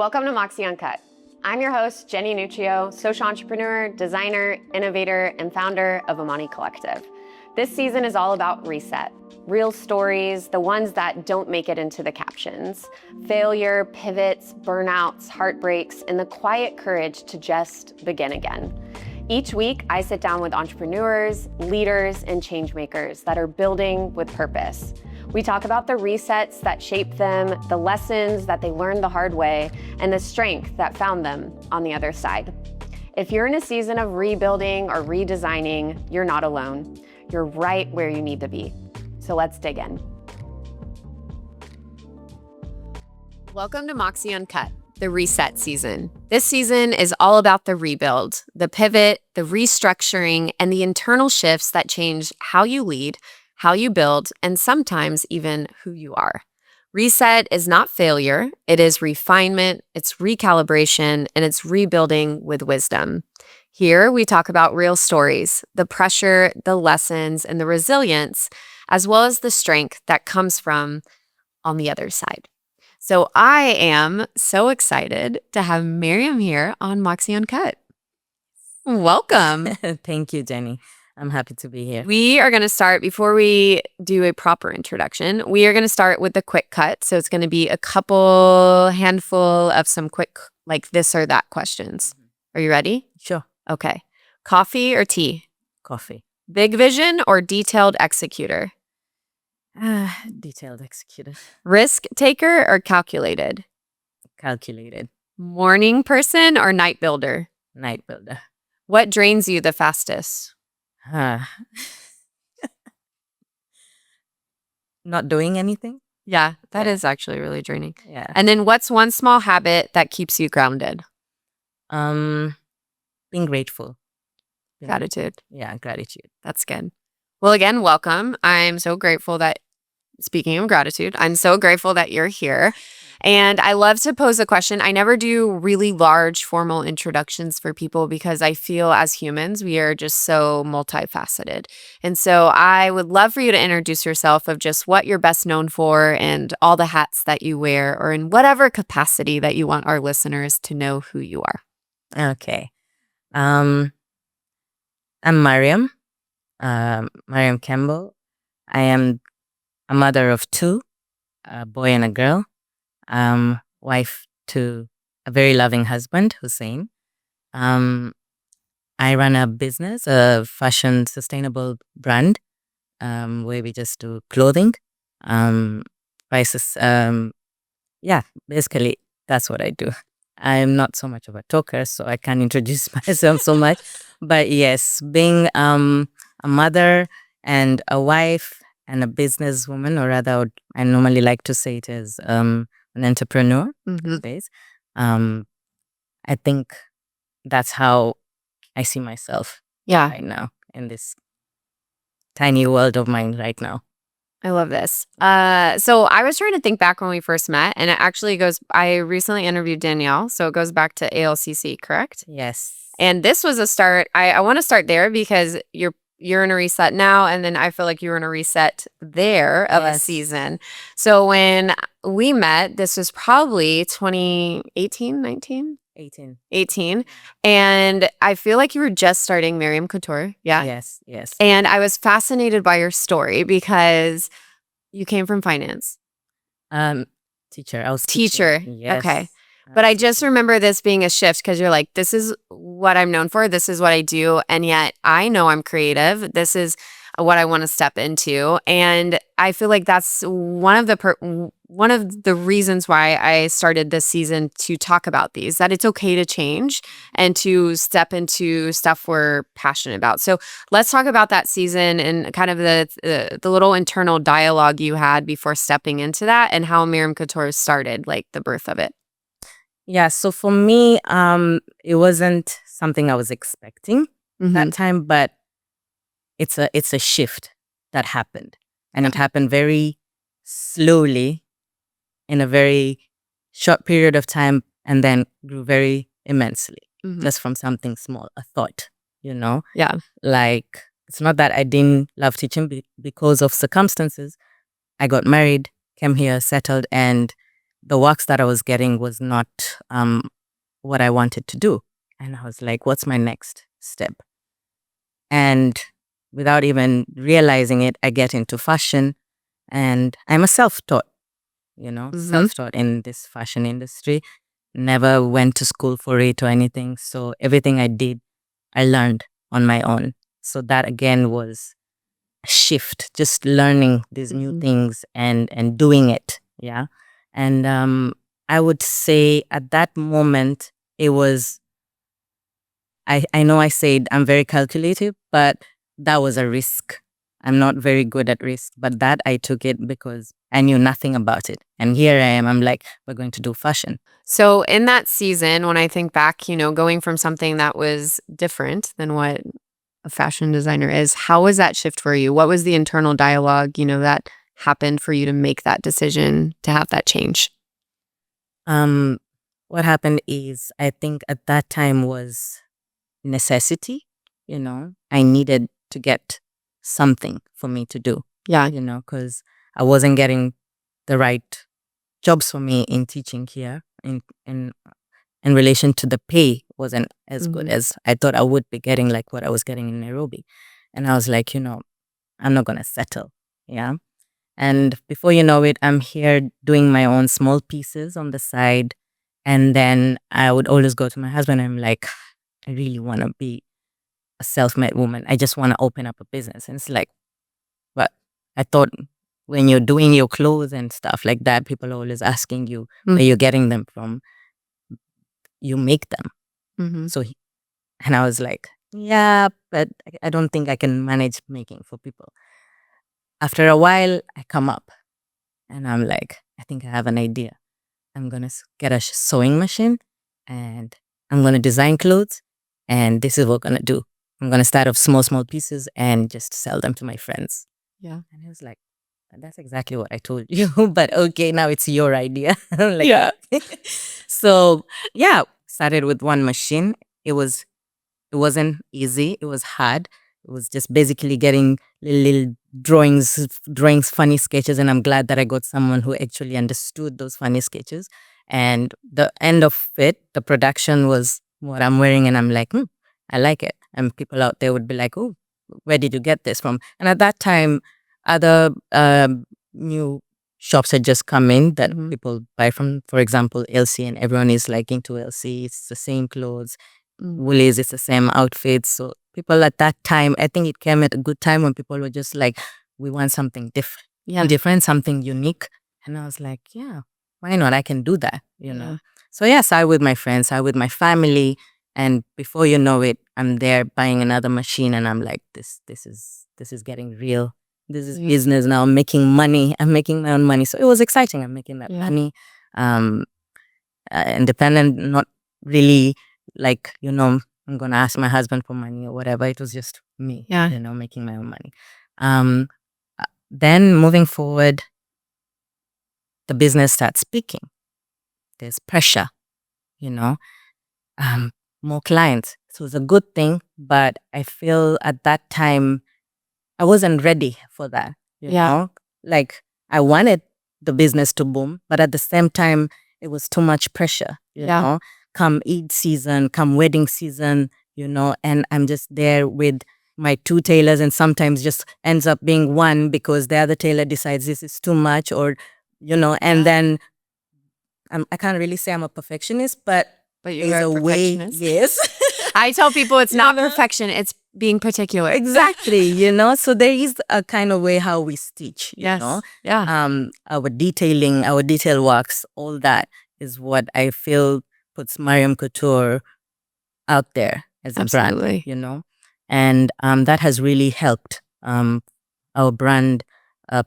Welcome to Moxie Uncut. I'm your host, Jenny Nuccio, social entrepreneur, designer, innovator, and founder of Amani Collective. This season is all about reset. Real stories, the ones that don't make it into the captions. Failure, pivots, burnouts, heartbreaks, and the quiet courage to just begin again. Each week, I sit down with entrepreneurs, leaders, and change makers that are building with purpose. We talk about the resets that shaped them, the lessons that they learned the hard way, and the strength that found them on the other side. If you're in a season of rebuilding or redesigning, you're not alone. You're right where you need to be. So let's dig in. Welcome to Moxie Uncut, the reset season. This season is all about the rebuild, the pivot, the restructuring, and the internal shifts that change how you lead, how you build, and sometimes even who you are. Reset is not failure. It is refinement, it's recalibration, and it's rebuilding with wisdom. Here, we talk about real stories, the pressure, the lessons, and the resilience, as well as the strength that comes from on the other side. So I am so excited to have Mariam here on Moxie Uncut. Welcome. Thank you, Jenny. I'm happy to be here. We are going to start, before we do a proper introduction, we are going to start with the quick cut. So it's going to be a handful of some quick, like this or that questions. Are you ready? Sure. Okay. Coffee or tea? Coffee. Big vision or detailed executor? Detailed executor. Risk taker or calculated? Calculated. Morning person or night builder? Night builder. What drains you the fastest? Not doing anything. Yeah, that is actually really draining. Yeah. And then what's one small habit that keeps you grounded? Being grateful. Gratitude. Yeah, gratitude. That's good. Well, again, welcome. I'm so grateful that, speaking of gratitude, I'm so grateful that you're here. And I love to pose a question. I never do really large formal introductions for people because I feel as humans, we are just so multifaceted. And so I would love for you to introduce yourself of just what you're best known for and all the hats that you wear, or in whatever capacity that you want our listeners to know who you are. Okay. I'm Mariam. Mariam Campbell. I am a mother of two, a boy and a girl. Wife to a very loving husband, Hussein. I run a business, a fashion sustainable brand, where we just do clothing, prices. Basically that's what I do. I'm not so much of a talker, so I can't introduce myself so much. But yes, being a mother and a wife and a businesswoman, or rather, I normally like to say it as an entrepreneur space. I think that's how I see myself right now in this tiny world of mine right now. I love this. So I was trying to think back when we first met, and it actually I recently interviewed Danielle, so it goes back to ALCC, correct? Yes. And this was a start. I want to start there because you're in a reset now, and then I feel like you were in a reset there of a season. So when we met, this was probably 2018, 19? 18. And I feel like you were just starting Mariam Couture. Yeah? Yes. And I was fascinated by your story because you came from finance. Teacher. I was teacher. Yes. Okay. But I just remember this being a shift because you're like, this is what I'm known for. This is what I do. And yet I know I'm creative. This is what I want to step into. And I feel like that's one of the reasons why I started this season to talk about these, that it's okay to change and to step into stuff we're passionate about. So let's talk about that season and kind of the little internal dialogue you had before stepping into that and how Mariam Couture started, like the birth of it. Yeah, so for me, it wasn't something I was expecting that time, but it's a shift that happened, and it happened very slowly in a very short period of time, and then grew very immensely, just from something small, a thought, Yeah. Like, it's not that I didn't love teaching because of circumstances. I got married, came here, settled, and the works that I was getting was not what I wanted to do. And I was like, what's my next step? And without even realizing it, I get into fashion, and I'm a self-taught, self-taught in this fashion industry. Never went to school for it or anything. So everything I did, I learned on my own. So that again was a shift, just learning these new things and doing it. Yeah. And I would say at that moment, it was, I know I said I'm very calculative, but that was a risk. I'm not very good at risk, but that I took it because I knew nothing about it. And here I am, I'm like, we're going to do fashion. So in that season, when I think back, going from something that was different than what a fashion designer is, how was that shift for you? What was the internal dialogue, that happened for you to make that decision to have that change? What happened is, I think at that time was necessity. I needed to get something for me to do. Yeah. Because I wasn't getting the right jobs for me in teaching here. In relation to the pay wasn't as good as I thought I would be getting, like what I was getting in Nairobi. And I was like, I'm not gonna settle. Yeah. And before you know it, I'm here doing my own small pieces on the side. And then I would always go to my husband and I'm like, I really want to be a self-made woman. I just want to open up a business. And it's like, but I thought when you're doing your clothes and stuff like that, people are always asking you where you're getting them from. You make them. So, and I was like, yeah, but I don't think I can manage making for people. After a while, I come up and I'm like, I think I have an idea. I'm going to get a sewing machine and I'm going to design clothes. And this is what I'm going to do. I'm going to start off small pieces and just sell them to my friends. Yeah. And he was like, that's exactly what I told you. But okay, now it's your idea. I'm like, Yeah. So yeah, started with one machine. It wasn't easy. It was hard. It was just basically getting little drawings, funny sketches. And I'm glad that I got someone who actually understood those funny sketches. And the end of it, the production was what I'm wearing. And I'm like, I like it. And people out there would be like, oh, where did you get this from? And at that time, other new shops had just come in that people buy from. For example, LC, and everyone is like into LC. It's the same clothes. Woolies, it's the same outfits. So people at that time, I think it came at a good time when people were just like, we want something different, something unique. And I was like, yeah, why not? I can do that, know. So yes, I with my friends, I with my family, and before you know it, I'm there buying another machine, and I'm like, this is getting real. This is business now. I'm making money. I'm making my own money. So it was exciting. I'm making that money. Independent, not really like, I'm going to ask my husband for money or whatever. It was just me, making my own money. Then moving forward, the business starts speaking. There's pressure, more clients. So it's a good thing, but I feel at that time, I wasn't ready for that, you know? Like, I wanted the business to boom, but at the same time, it was too much pressure, you know? Come Eid season, come wedding season, and I'm just there with my two tailors, and sometimes just ends up being one because the other tailor decides this is too much, or, and then I can't really say I'm a perfectionist, but you're a perfectionist. way, yes. I tell people it's not perfection, it's being particular. Exactly, so there is a kind of way how we stitch, you know. Yeah. Our detailing, our detail works, all that is what I feel puts Mariam Couture out there as a Absolutely. brand, and that has really helped our brand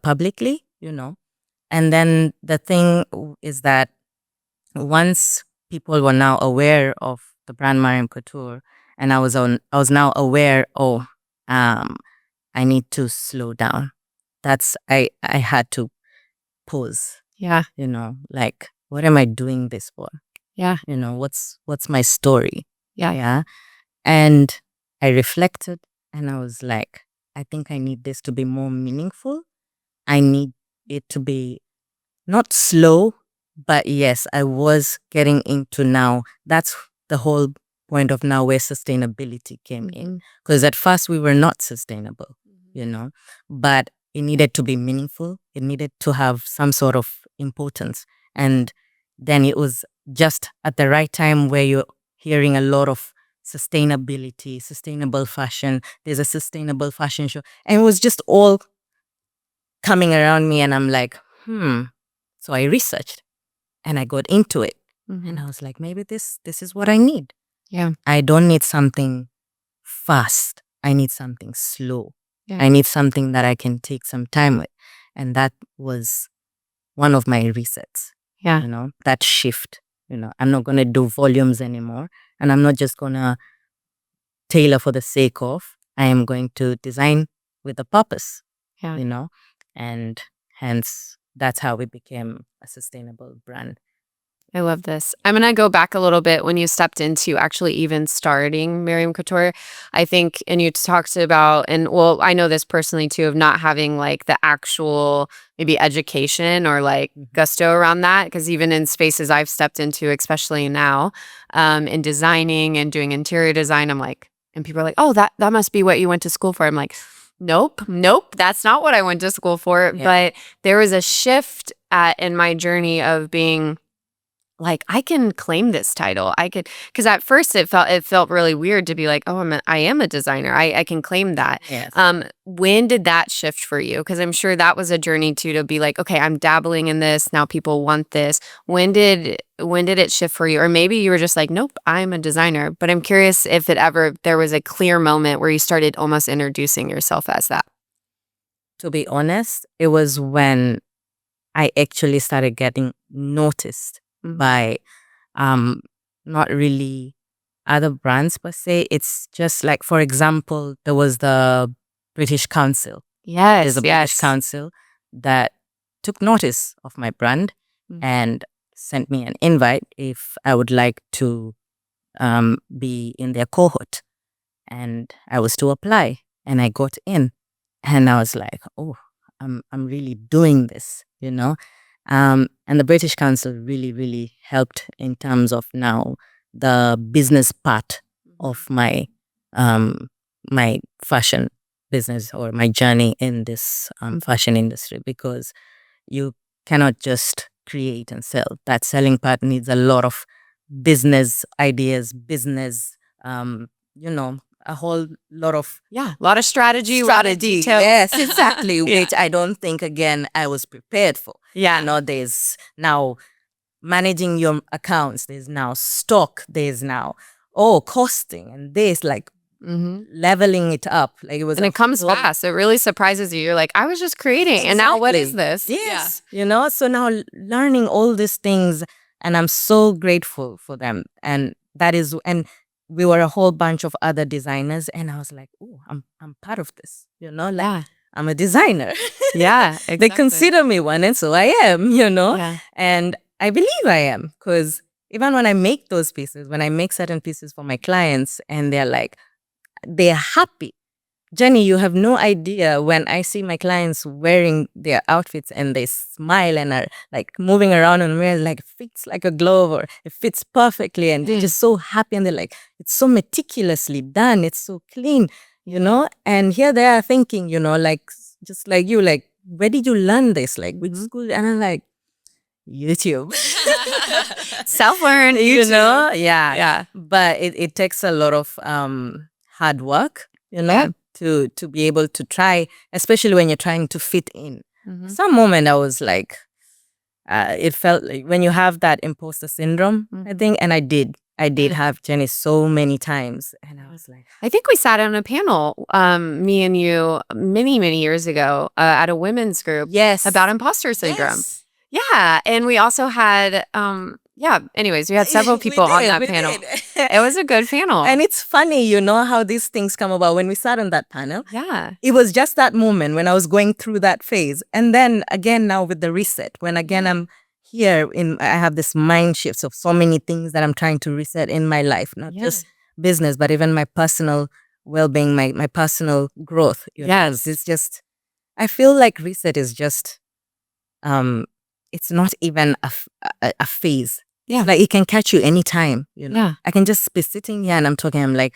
publicly, And then the thing is that once people were now aware of the brand Mariam Couture, and I was now aware, I need to slow down. I had to pause. Yeah. Like, what am I doing this for? Yeah. What's my story? Yeah. Yeah. And I reflected and I was like, I think I need this to be more meaningful. I need it to be not slow, But yes, I was getting into now. That's the whole point of now where sustainability came in. Because at first we were not sustainable, but it needed to be meaningful. It needed to have some sort of importance. And then it was just at the right time where you're hearing a lot of sustainability, sustainable fashion. There's a sustainable fashion show. And it was just all coming around me. And I'm like, So I researched and I got into it. And I was like, maybe this is what I need. Yeah. I don't need something fast. I need something slow. Yeah. I need something that I can take some time with. And that was one of my resets. Yeah. That shift. I'm not going to do volumes anymore. And I'm not just going to tailor for the sake of. I am going to design with a purpose. Yeah. And hence that's how we became a sustainable brand. I love this. I'm going to go back a little bit when you stepped into actually even starting Mariam Couture. I think, and you talked about, and well, I know this personally too, of not having like the actual maybe education or like gusto around that. Because even in spaces I've stepped into, especially now, in designing and doing interior design, I'm like, and people are like, oh, that must be what you went to school for. I'm like, nope, that's not what I went to school for. Yeah. But there was a shift in my journey of being like, I can claim this title. I could, because at first it felt really weird to be like, oh, I am a designer. I can claim that. Yes. When did that shift for you? Because I'm sure that was a journey too, to be like, okay, I'm dabbling in this now. People want this. When did it shift for you? Or maybe you were just like, nope, I'm a designer. But I'm curious if there was a clear moment where you started almost introducing yourself as that. To be honest, it was when I actually started getting noticed by not really other brands per se. It's just like, for example, there was the British Council. Yes. There's a British Council that took notice of my brand and sent me an invite if I would like to be in their cohort. And I was to apply and I got in. And I was like, oh, I'm really doing this, And the British Council really, really helped in terms of now the business part of my my fashion business or my journey in this fashion industry, because you cannot just create and sell. That selling part needs a lot of business ideas, a whole lot of a lot of strategy, a lot of detail. Yes, exactly. Which I don't think, again, I was prepared for. Yeah. There's now managing your accounts. There's now stock. There's now costing, and there's like leveling it up. Like it was, and it comes fast. It really surprises you. You're like, I was just creating, and now what is this? Yes, So now learning all these things, and I'm so grateful for them. And that is and. We were a whole bunch of other designers, and I was like, oh, I'm part of this, I'm a designer. Yeah, exactly. They consider me one, and so I am, Yeah. And I believe I am, because even when I make those pieces, when I make certain pieces for my clients, and they're happy. Jenny, you have no idea when I see my clients wearing their outfits and they smile and are like moving around and wear like fits like a glove, or it fits perfectly, and they're just so happy, and they're like, it's so meticulously done, it's so clean, and here they are thinking, like just like you, like, where did you learn this? Like, which school? And I'm like, YouTube. Self-learn, YouTube. Yeah. But it takes a lot of hard work, to be able to try, especially when you're trying to fit in. Some moment I was like, it felt like when you have that imposter syndrome, I think, and I did have Jenny so many times, and I was like, I think we sat on a panel, me and you, many years ago, at a women's group. Yes. About imposter syndrome. Yes. Yeah, and we also had anyways, we had several people on that panel. It was a good panel. And it's funny, how these things come about. When we sat on that panel, it was just that moment when I was going through that phase. And then again, now with the reset, when again I'm here, I have this mind shifts of so many things that I'm trying to reset in my life, not just business, but even my personal well-being, my personal growth. Yes. It's just, I feel like reset is just, it's not even a phase. Yeah. Like it can catch you anytime, you know. Yeah. I can just be sitting here and I'm talking, I'm like,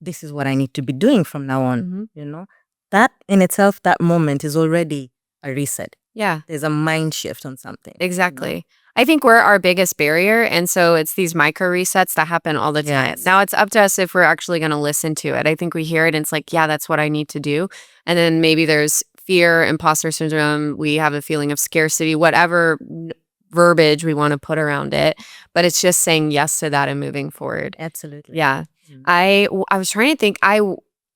this is what I need to be doing from now on, you know. That in itself, that moment is already a reset. Yeah. There's a mind shift on something. Exactly. I think we're our biggest barrier. And so it's these micro resets that happen all the time. Yes. Now it's up to us if we're actually going to listen to it. I think we hear it and it's like, yeah, that's what I need to do. And then maybe there's fear, imposter syndrome. We have a feeling of scarcity, whatever verbiage we want to put around it. But it's just saying yes to that and moving forward. Absolutely. Yeah. I was trying to think. I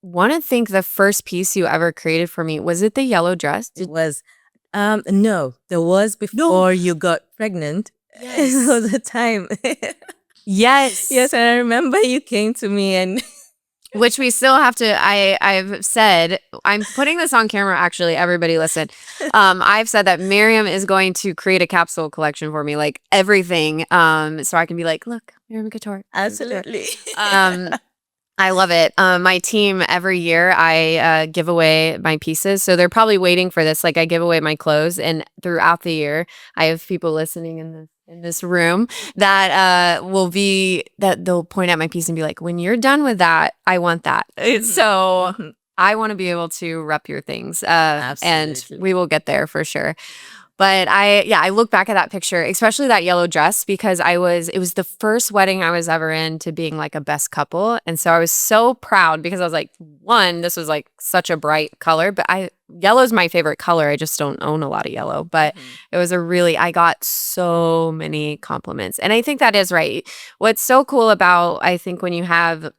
want to think the first piece you ever created for me. Was it the yellow dress? It was. No, there was before you got pregnant. Yes. All the time. Yes. Yes, and I remember you came to me and which we still have to. I've said, I'm putting this on camera. Actually, everybody listen. I've said that Mariam is going to create a capsule collection for me, like everything. So I can be like, look, Mariam Couture. absolutely. I love it. My team, every year I give away my pieces. So they're probably waiting for this. Like I give away my clothes, and throughout the year, I have people listening in this room that they'll point at my piece and be like, when you're done with that, I want that. So I want to be able to rep your things. And Absolutely. we will get there for sure. But I look back at that picture, especially that yellow dress, because it was the first wedding I was ever in to being like a best couple. And so I was so proud because I was like, one, this was like such a bright color, but yellow's my favorite color. I just don't own a lot of yellow, but it was I got so many compliments. And I think that is right. What's so cool about, I think when you have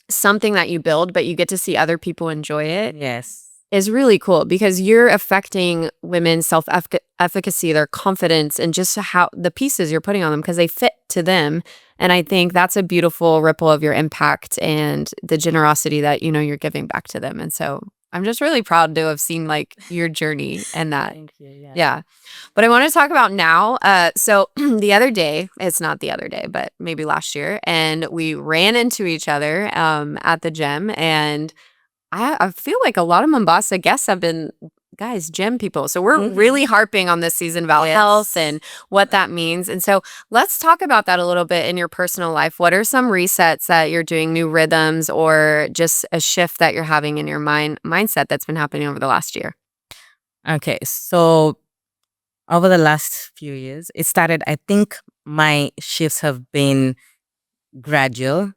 something that you build, but you get to see other people enjoy it. Yes. Is really cool because you're affecting women's self-efficacy, their confidence, and just how the pieces you're putting on them because they fit to them. And I think that's a beautiful ripple of your impact and the generosity that, you're giving back to them. And so I'm just really proud to have seen like your journey and that. Thank you. Yeah. But I want to talk about now. So the other day, it's not the other day, but maybe last year, and we ran into each other at the gym, and I feel like a lot of Mombasa guests have been, guys, gym people. So we're really harping on this season about health and what that means. And so let's talk about that a little bit in your personal life. What are some resets that you're doing, new rhythms, or just a shift that you're having in your mindset that's been happening over the last year? Okay, so over the last few years, it started, I think my shifts have been gradual.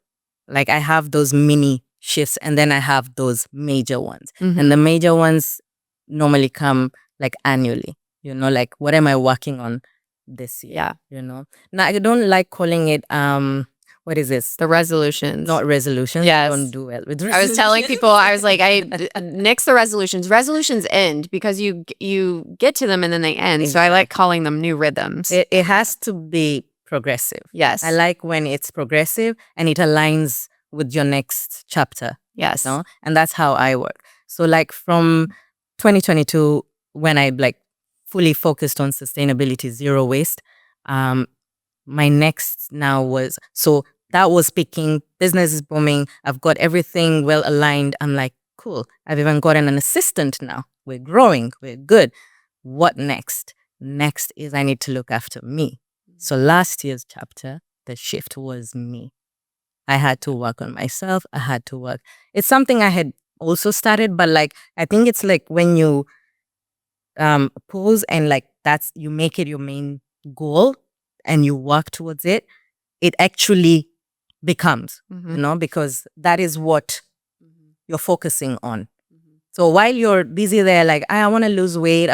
Like I have those mini shifts and then I have those major ones. And the major ones normally come like annually, like what am I working on this year? Yeah. Now I don't like calling it what is this? The resolutions. Not resolutions. Yes. I don't do well with resolutions. I was telling people, I was like, I nix the resolutions. Resolutions end because you get to them and then they end. So I like calling them new rhythms. It has to be progressive. Yes. I like when it's progressive and it aligns with your next chapter. Yes. And that's how I work. So like from 2022, when I like fully focused on sustainability, zero waste, my next now was, so that was peaking, business is booming, I've got everything well aligned. I'm like, cool, I've even gotten an assistant now. We're growing, we're good. What next? Next is I need to look after me. So last year's chapter, the shift was me. I had to work on myself. I had to work. It's something I had also started, but like, I think it's like when you pose and like you make it your main goal and you work towards it, it actually becomes, because that is what you're focusing on. So while you're busy there, like, I want to lose weight,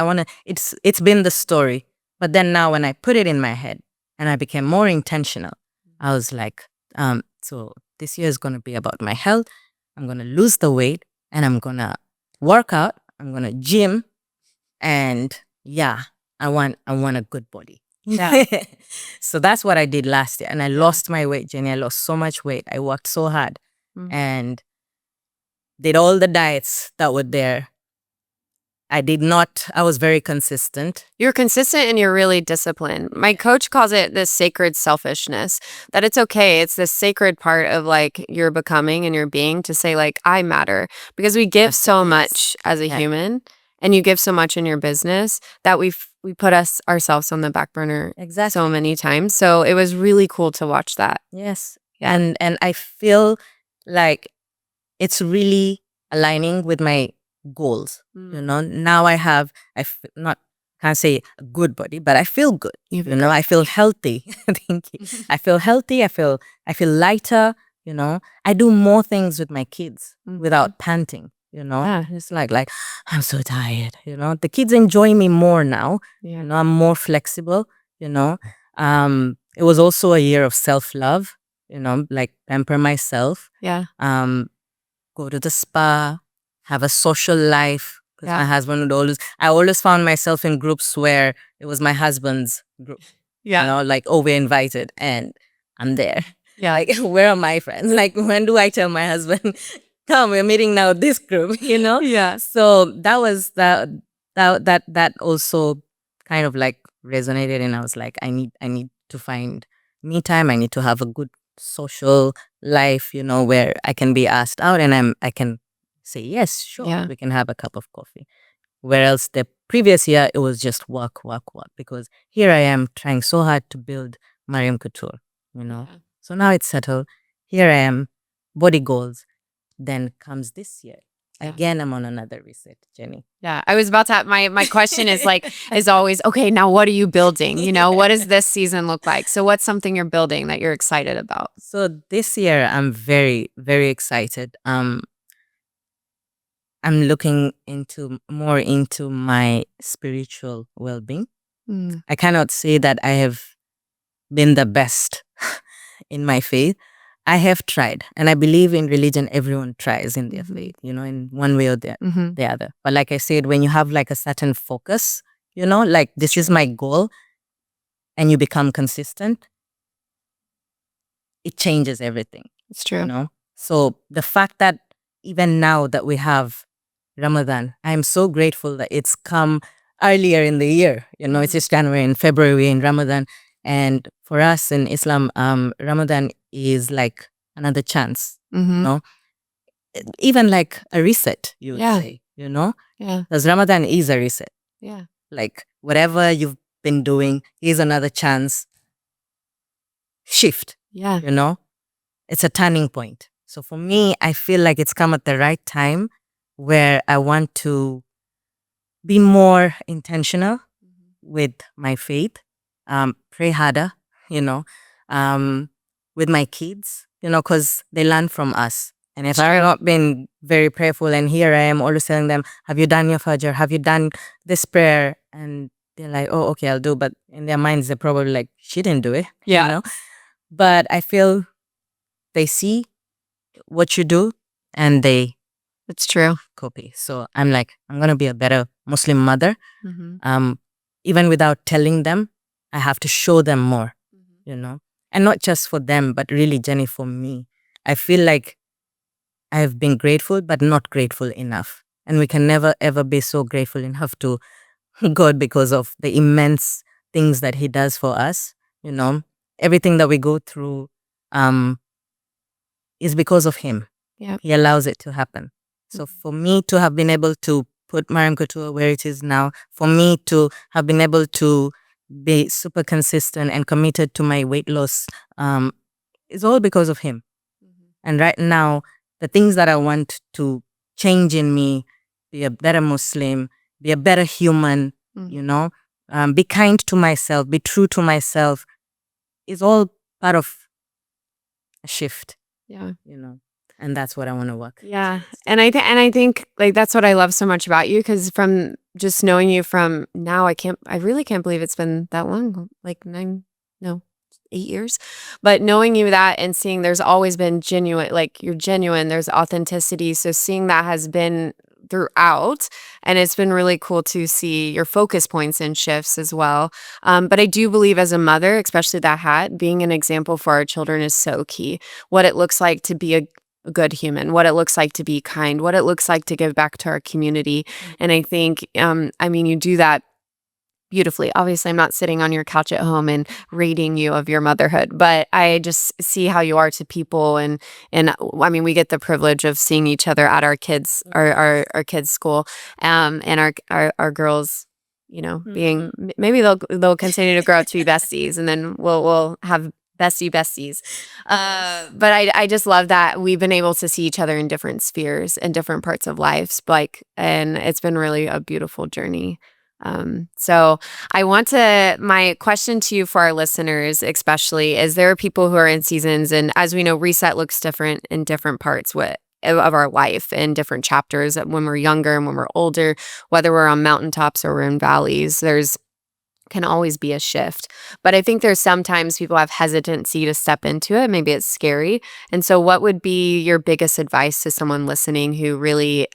it's been the story. But then now when I put it in my head and I became more intentional, I was like, so this year is going to be about my health. I'm going to lose the weight and I'm going to work out. I'm going to gym. And yeah, I want a good body. Yeah. So that's what I did last year. And I lost my weight, Jenny. I lost so much weight. I worked so hard and did all the diets that were there. I was very consistent. You're consistent and you're really disciplined. My coach calls it this sacred selfishness, that it's okay. It's this sacred part of like your becoming and your being to say like, I matter, because we give so much as a human. and you give so much in your business that we put ourselves on the back burner Exactly. so many times. So it was really cool to watch that. Yes. Yeah. And I feel like it's really aligning with my goals. You know, now not can't say a good body, but I feel good. You know, I feel healthy. Thank you. I feel healthy. I feel lighter. You know, I do more things with my kids without panting. You know, it's like I'm so tired. You know, the kids enjoy me more now. Yeah. You know, I'm more flexible. You know, it was also a year of self-love. You know, like pamper myself. Yeah. Go to the spa, have a social life. Because Yeah. my husband would I always found myself in groups where it was my husband's group. Yeah. You know, like, oh, we're invited and I'm there. Yeah. Like, where are my friends? Like, when do I tell my husband, come, we're meeting now this group, you know? Yeah. So that was that also kind of like resonated, and I was like, I need to find me time. I need to have a good social life, you know, where I can be asked out and I can say yes, sure, Yeah. we can have a cup of coffee. Whereas the previous year it was just work, because here I am trying so hard to build Mariam Couture, you know. Yeah. So now it's settled. Here I am, body goals. Then comes this year. Yeah. Again, I'm on another reset, Jenny. Yeah, I was about to my question is is always, okay, now what are you building? You know, what does this season look like? So what's something you're building that you're excited about? So this year I'm very, very excited. I'm looking more into my spiritual well-being. I cannot say that I have been the best in my faith. I have tried, and I believe in religion, everyone tries in their faith, you know, in one way or the other. But like I said, when you have like a certain focus, you know, like this is my goal, and you become consistent, it changes everything. It's true. You know? So the fact that even now that we have Ramadan, I'm so grateful that it's come earlier in the year. You know, it's just January and February in Ramadan. And for us in Islam, Ramadan is like another chance, you know, even like a reset, you would say, you know, because Ramadan is a reset. Yeah. Like whatever you've been doing, here's another chance. Shift. Yeah. You know, it's a turning point. So for me, I feel like it's come at the right time where I want to be more intentional with my faith, pray harder, you know, with my kids, you know, because they learn from us. And if I've not been very prayerful, and here I am always telling them, have you done your Fajr? Have you done this prayer? And they're like, oh, okay, I'll do. But in their minds, they're probably like, she didn't do it. Yeah. You know? But I feel they see what you do and they It's true. copy. So I'm like, I'm going to be a better Muslim mother. Even without telling them, I have to show them more, you know, and not just for them, but really, Jenny, for me. I feel like I have been grateful, but not grateful enough. And we can never, ever be so grateful enough to God because of the immense things that He does for us. You know, everything that we go through is because of Him. Yeah. He allows it to happen. So for me to have been able to put Mariam Couture where it is now, for me to have been able to be super consistent and committed to my weight loss, is all because of Him. And right now, the things that I want to change in me, be a better Muslim, be a better human, you know, be kind to myself, be true to myself, is all part of a shift. Yeah. You know, and that's what I want to work. Yeah. And I think like that's what I love so much about you, because from just knowing you from now, I really can't believe it's been that long, like 8 years. But knowing you that and seeing there's always been genuine, like you're genuine, there's authenticity. So seeing that has been throughout, and it's been really cool to see your focus points and shifts as well. But I do believe as a mother, especially that hat, being an example for our children is so key. What it looks like to be a good human, what it looks like to be kind, what it looks like to give back to our community. And I think, I mean, you do that beautifully. Obviously, I'm not sitting on your couch at home and rating you of your motherhood, but I just see how you are to people, and I mean, we get the privilege of seeing each other at our kids, our kids' school, and our girls, being maybe they'll continue to grow up to be besties, and then we'll have besties. But I just love that we've been able to see each other in different spheres and different parts of lives, and it's been really a beautiful journey. So my question to you for our listeners, especially, is there are people who are in seasons, and as we know, reset looks different in different parts of our life in different chapters when we're younger and when we're older, whether we're on mountaintops or we're in valleys, there's can always be a shift. But I think there's sometimes people have hesitancy to step into it. Maybe it's scary. And so what would be your biggest advice to someone listening who really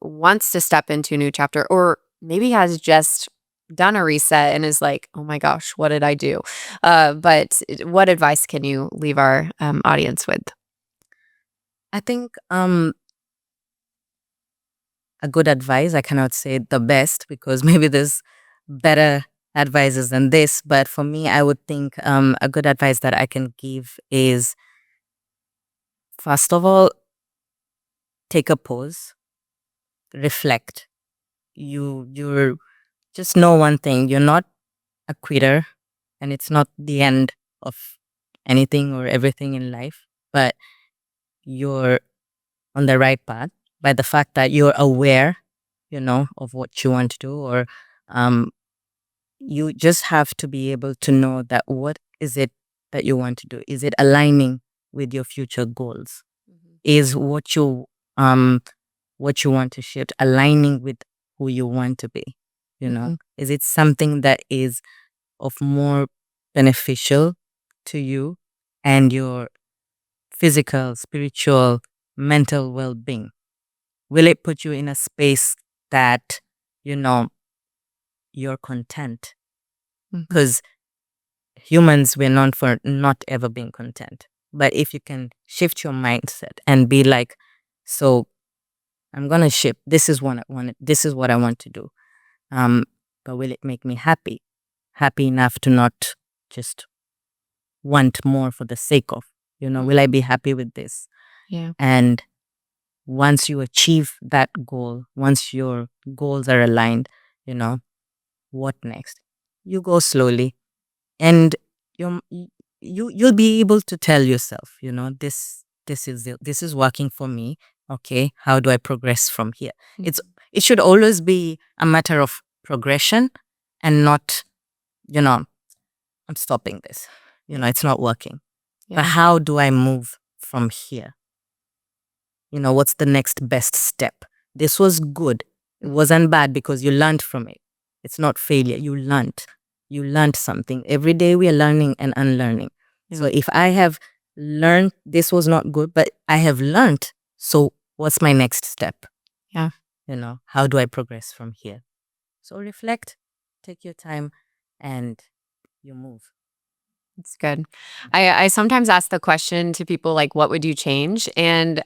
wants to step into a new chapter, or maybe has just done a reset and is like, oh my gosh, what did I do? But what advice can you leave our audience with? I think a good advice, I cannot say the best because maybe there's better advices than this, but for me, I would think a good advice that I can give is, first of all, take a pause, reflect. You're just know one thing: you're not a quitter, and it's not the end of anything or everything in life, but you're on the right path by the fact that you're aware, of what you want to do, or you just have to be able to know that what is it that you want to do? Is it aligning with your future goals? Is what you want to shift aligning with who you want to be? Is it something that is of more beneficial to you and your physical, spiritual, mental well-being? Will it put you in a space that you're content? Because humans, we're known for not ever being content. But if you can shift your mindset and be like, so I'm gonna shift. This is what I want. This is what I want to do. But will it make me happy? Happy enough to not just want more for the sake of, will I be happy with this? Yeah. And once you achieve that goal, once your goals are aligned, what next? You go slowly, and you'll be able to tell yourself, this is working for me. Okay, how do I progress from here? It should always be a matter of progression and not, I'm stopping this. It's not working. But how do I move from here? What's the next best step? This was good. It wasn't bad because you learned from it. It's not failure. You learned something. Every day we are learning and unlearning. So if I have learned this was not good, but I have learned, so what's my next step? Yeah. How do I progress from here? So reflect, take your time, and you move. It's good. I sometimes ask the question to people like, what would you change? And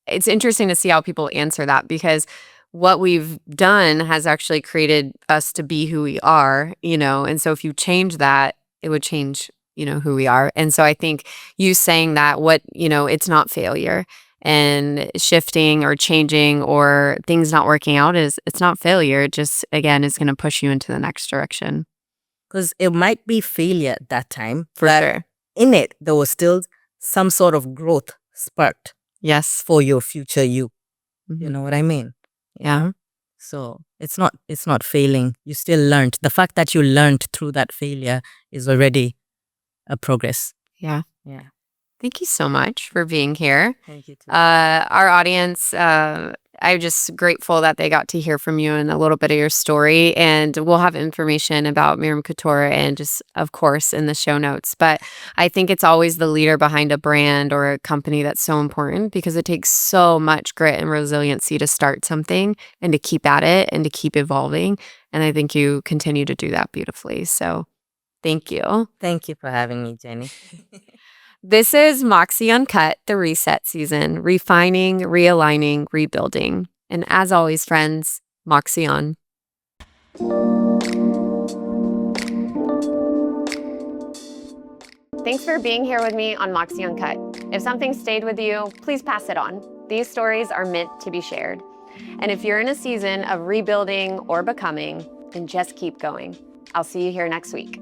it's interesting to see how people answer that, because what we've done has actually created us to be who we are, and so if you change that, it would change, who we are. And so I think you saying that it's not failure, and shifting or changing or things not working out it's not failure. It just, again, is going to push you into the next direction. Because it might be failure at that time, For sure. In it, there was still some sort of growth sparked. Yes. For your future you. You know what I mean? Yeah. So it's not failing. You still learned. The fact that you learned through that failure is already a progress. Yeah. Yeah. Thank you so much for being here. Thank you too. Our audience, I'm just grateful that they got to hear from you and a little bit of your story. And we'll have information about Mariam Couture and just, of course, in the show notes. But I think it's always the leader behind a brand or a company that's so important, because it takes so much grit and resiliency to start something and to keep at it and to keep evolving. And I think you continue to do that beautifully. So thank you. Thank you for having me, Jenny. This is Moxie Uncut, the reset season, refining, realigning, rebuilding. And as always, friends, Moxie on. Thanks for being here with me on Moxie Uncut. If something stayed with you, please pass it on. These stories are meant to be shared. And if you're in a season of rebuilding or becoming, then just keep going. I'll see you here next week.